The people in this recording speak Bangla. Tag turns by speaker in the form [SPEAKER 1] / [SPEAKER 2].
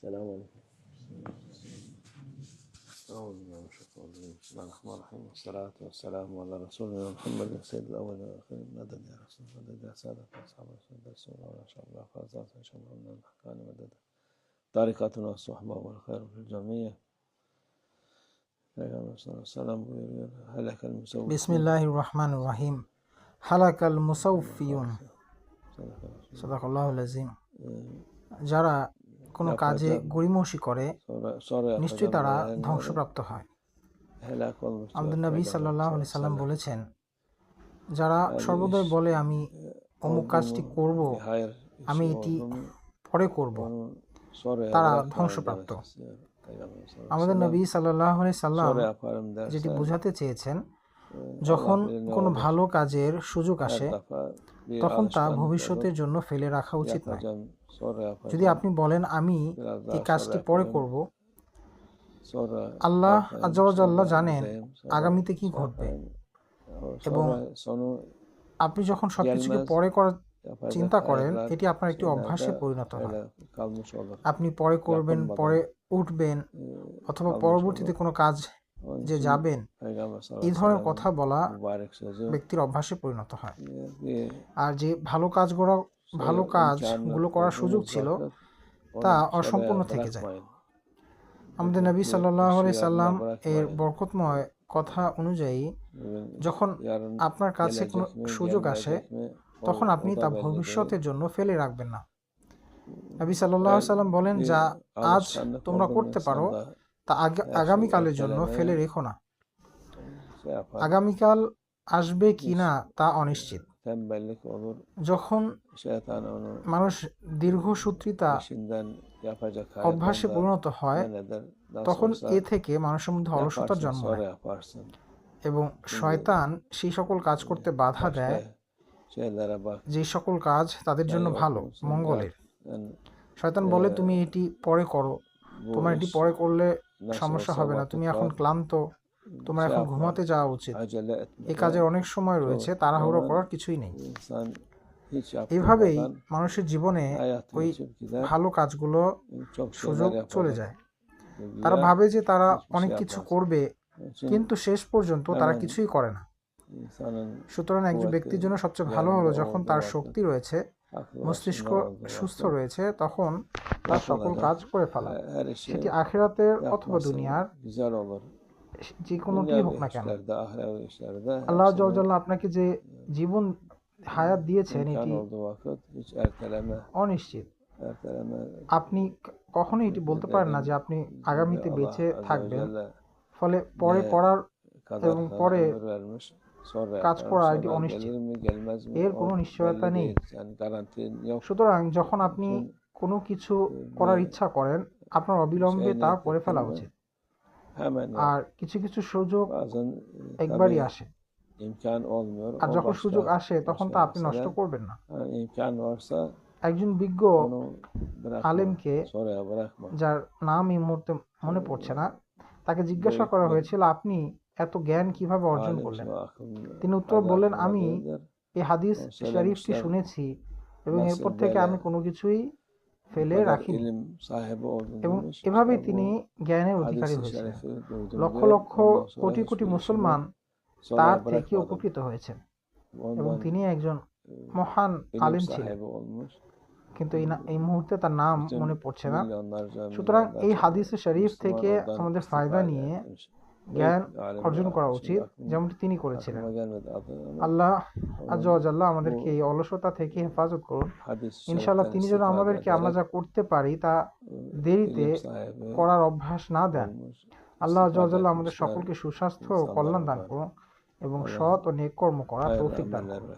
[SPEAKER 1] السلام عليكم. أعوذ بالله من الشيطان الرجيم. بسم الله الرحمن الرحيم، والصلاة والسلام على رسولنا محمد سيد الأولين والآخرين. مدد يا رسول الله، مدد يا سادة أصحاب رسول الله، رسول الله إن شاء الله فازات إن شاء الله من الأحكام مدد طريقتنا الصحبة والخير في الجميع. السلام هلك المسوفون.
[SPEAKER 2] বিসমিল্লাহির রহমানির রহিম। হালাকাল মুসাউফিয়ুন। সাদাকাল্লাহুল আযীম। যারা কোনো কাজে গড়িমসি করে নিশ্চয়ই তারা ধ্বংসপ্রাপ্ত হয়। আমাদের নবী সাল্লাল্লাহু আলাইহি সাল্লাম বলেছেন, যারা সর্বদাই বলে আমি অমুক কাজটি করব, আমি এটি পরে করব, তারা ধ্বংসপ্রাপ্ত। আমাদের নবী সাল্লাল্লাহু আলাইহি সাল্লাম যেটি বোঝাতে চেয়েছেন, যখন কোনো ভালো কাজের সুযোগ আসে তখন তা ভবিষ্যতের জন্য ফেলে রাখা উচিত নয়। যদি আপনি বলেন আমি এই কাজটি পরে করব, আল্লাহ আযজা ওয়া জাল্লা জানেন আগামীতে কি ঘটবে, এবং আপনি যখন সবকিছুকে পরে করার চিন্তা করেন এটি আপনার একটি অভ্যাসে পরিণত হয়। আপনি পরে করবেন, পরে উঠবেন, অথবা পরবর্তীতে কোনো কাজ যে যাবেন, এই ধরনের কথা বলা ব্যক্তির অভ্যাসে পরিণত হয়। আর যে ভালো কাজগুলো করার সুযোগ ছিল তা অসম্পূর্ণ থেকে যায়। আমাদের নবী সাল্লাল্লাহু আলাইহি সাল্লাম এর বরকতময় কথা অনুযায়ী যখন আপনার কাছে কোনো সুযোগ আসে তখন আপনি তা ভবিষ্যতের জন্য ফেলে রাখবেন না। নবী সাল্লাল্লাহু আলাইহি সাল্লাম বলেন, যা আজ তোমরা করতে পারো তা আগামীকালের জন্য ফেলে রেখো না। আগামীকাল আসবে কিনা তা অনিশ্চিত। যখন মানুষ দীর্ঘসূত্রিতা অভ্যাসে পরিণত হয় তখন এ থেকে মানুষের মধ্যে অলসতার জন্ম নেয় এবং শয়তান সেই সকল কাজ করতে বাধা দেয় যে সকল কাজ তাদের জন্য ভালো, মঙ্গলের। শয়তান বলে, তুমি এটি পরে করো, তোমার এটি পরে করলে সমস্যা হবে না, তুমি এখন ক্লান্ত, তোমার এখন ঘুমাতে যাওয়া উচিত, এই কাজের অনেক সময় রয়েছে, তাড়াহুড়ো করার কিছুই নেই। এভাবেই মানুষের জীবনে ওই ভালো কাজগুলো সুযোগ চলে যায়। তারা ভাবে যে তারা অনেক কিছু করবে, কিন্তু শেষ পর্যন্ত তারা কিছুই করে না। সুতরাং একজন ব্যক্তির জন্য সবচেয়ে ভালো হলো যখন তার শক্তি রয়েছে, মস্তিষ্ক সুস্থ রয়েছে, তখন তার সকল কাজ করে ফেলা, সেটি আখিরাতের অথবা দুনিয়ার যে কোনোটি হোক না কেন। আল্লাহ আযজা ওয়া জাল্লা আপনাকে যে জীবন হায়াত দিয়েছেন এটি অনিশ্চিত। আপনি কখনোই এটি বলতে পারেন না যে আপনি আগামীতে বেঁচে থাকবেন, ফলে পরে করার এবং পরে কাজ করা এটি অনিশ্চিত, এর কোনো নিশ্চয়তা নেই। সুতরাং যখন আপনি কোনো কিছু করার ইচ্ছা করেন আপনার অবিলম্বে তা করে ফেলা উচিত। আর কিছু কিছু সুযোগ একবারই আসে, আর যখন সুযোগ আসে তখন তা আপনি নষ্ট করবেন না। একজন বিজ্ঞ আলেমকে, যার নাম এই মুহূর্তে মনে পড়ছে না, তাকে জিজ্ঞাসা করা হয়েছিল আপনি এত জ্ঞান কিভাবে অর্জন করলেন? তিনি উত্তর বললেন, আমি এই হাদিস শরীফটি শুনেছি এবং এরপর থেকে আমি কোনো কিছুই ফেলে রাখিনি। এবং এভাবেই তিনি জ্ঞানের অধিকারী হয়েছিলেন। লক্ষ লক্ষ কোটি কোটি মুসলমান তার থেকে উপকৃত হয়েছেন এবং তিনি একজন মহান আলেম ছিলেন, কিন্তু এই মুহূর্তে তার নাম মনে পড়ছে না। সুতরাং এই হাদিস শরীফ থেকে আমাদের ফায়দা নিয়ে জ্ঞান অর্জন করা উচিত, যেমনটি তিনি করেছিলেন। আল্লাহ আযজা ওয়া জাল্লা আমাদেরকে এই অলসতা থেকে হেফাজত করুন ইনশাআল্লাহ। তিনি যেন আমাদেরকে আমরা যা করতে পারি তা দেরিতে করার অভ্যাস না দেন। আল্লাহ আযজা ওয়া জাল্লা আমাদের সকলকে সুস্বাস্থ্য ও কল্যাণ দান করুন এবং সৎ ও নেক কর্ম করার তৌফিক দান করুন।